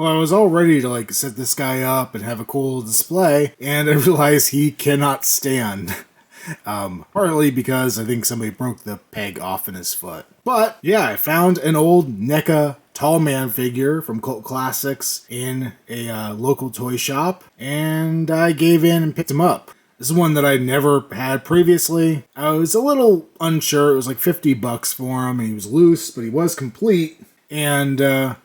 Well, I was all ready to like set this guy up and have a cool display, and I realized he cannot stand. Partly because I think somebody broke the peg off in his foot. But yeah, I found an old NECA Tall Man figure from Cult Classics in a local toy shop, and I gave in and picked him up. This is one that I never had previously. I was a little unsure. It was like $50 for him, and he was loose, but he was complete. And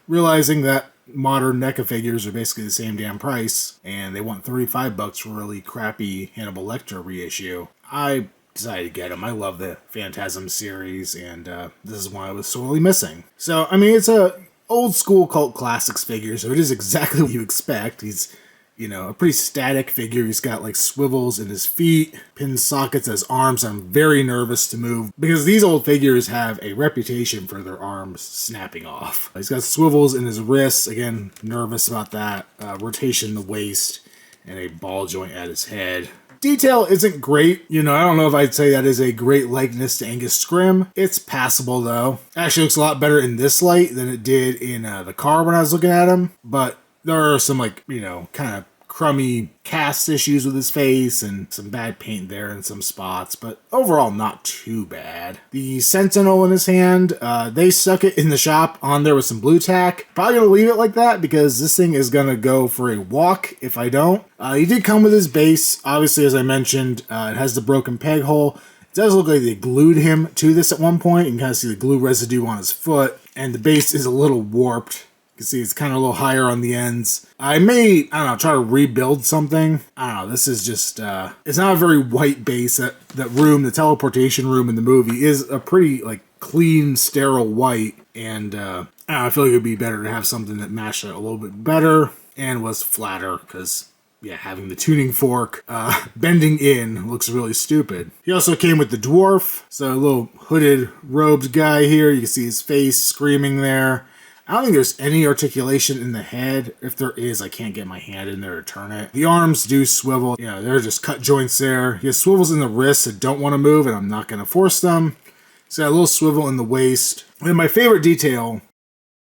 realizing that modern NECA figures are basically the same damn price, and they want $35 for a really crappy Hannibal Lecter reissue, I decided to get him. I love the Phantasm series, and this is one I was sorely missing. So, I mean, it's a old school Cult Classics figure, so it is exactly what you expect. He's, you know, a pretty static figure. He's got like swivels in his feet, pin sockets as arms. I'm very nervous to move because these old figures have a reputation for their arms snapping off. He's got swivels in his wrists. Again, nervous about that. Rotation in the waist and a ball joint at his head. Detail isn't great. You know, I don't know if I'd say that is a great likeness to Angus Scrim. It's passable though. Actually looks a lot better in this light than it did in the car when I was looking at him. But there are some like, you know, kind of crummy cast issues with his face and some bad paint there in some spots, but overall not too bad. The Sentinel in his hand, they stuck it in the shop on there with some blue tack. Probably gonna leave it like that because this thing is gonna go for a walk if I don't. He did come with his base. Obviously, as I mentioned, it has the broken peg hole. It does look like they glued him to this at one point. You can kind of see the glue residue on his foot, and the base is a little warped. You can see it's kind of a little higher on the ends. I may, I don't know, try to rebuild something. I don't know, this is just, it's not a very white base. That room, the teleportation room in the movie, is a pretty, like, clean, sterile white. And, I don't know, I feel like it would be better to have something that matched it a little bit better and was flatter, because, yeah, having the tuning fork bending in looks really stupid. He also came with the dwarf, so a little hooded, robed guy here. You can see his face screaming there. I don't think there's any articulation in the head. If there is, I can't get my hand in there to turn it. The arms do swivel. You know, they're just cut joints there. He has swivels in the wrists that don't want to move, and I'm not going to force them. He's got a little swivel in the waist. And my favorite detail,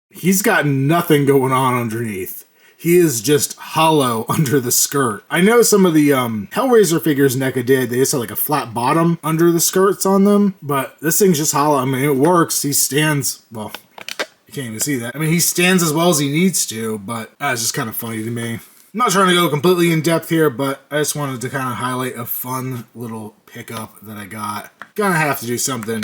he's got nothing going on underneath. He is just hollow under the skirt. I know some of the Hellraiser figures NECA did. They just had like a flat bottom under the skirts on them. But this thing's just hollow. I mean, it works. He stands, well, can't even see that. I mean, he stands as well as he needs to, but that's just kind of funny to me. I'm not trying to go completely in depth here, but I just wanted to kind of highlight a fun little pickup that I got. Gonna have to do something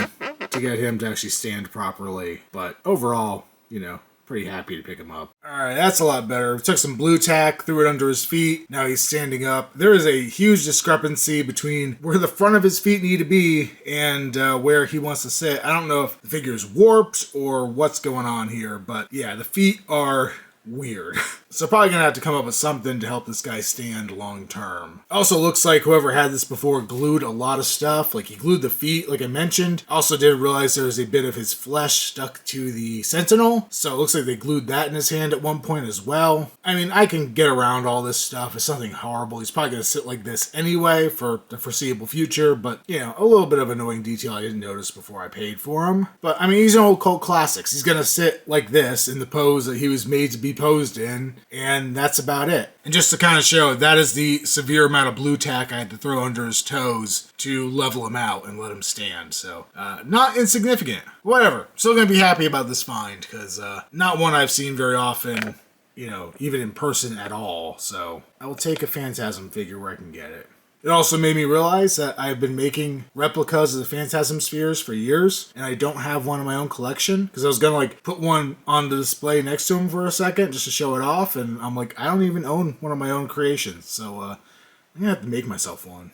to get him to actually stand properly, but overall, you know, pretty happy to pick him up. Alright, that's a lot better. Took some blue tack, threw it under his feet. Now he's standing up. There is a huge discrepancy between where the front of his feet need to be and where he wants to sit. I don't know if the figure's warped or what's going on here, but yeah, the feet are weird. So probably gonna have to come up with something to help this guy stand long term. Also looks like whoever had this before glued a lot of stuff. Like he glued the feet, like I mentioned. Also did realize there was a bit of his flesh stuck to the Sentinel. So it looks like they glued that in his hand at one point as well. I mean, I can get around all this stuff. It's nothing horrible. He's probably gonna sit like this anyway for the foreseeable future. But, you know, a little bit of annoying detail I didn't notice before I paid for him. But, I mean, he's an old Cult Classics. He's gonna sit like this in the pose that he was made to be posed in. And that's about it. And just to kind of show, that is the severe amount of blue tack I had to throw under his toes to level him out and let him stand. So, not insignificant. Whatever. Still gonna be happy about this find, because not one I've seen very often, you know, even in person at all. So, I will take a Phantasm figure where I can get it. It also made me realize that I've been making replicas of the Phantasm spheres for years, and I don't have one in my own collection, because I was going to like put one on the display next to him for a second just to show it off, and I'm like, I don't even own one of my own creations, so I'm going to have to make myself one.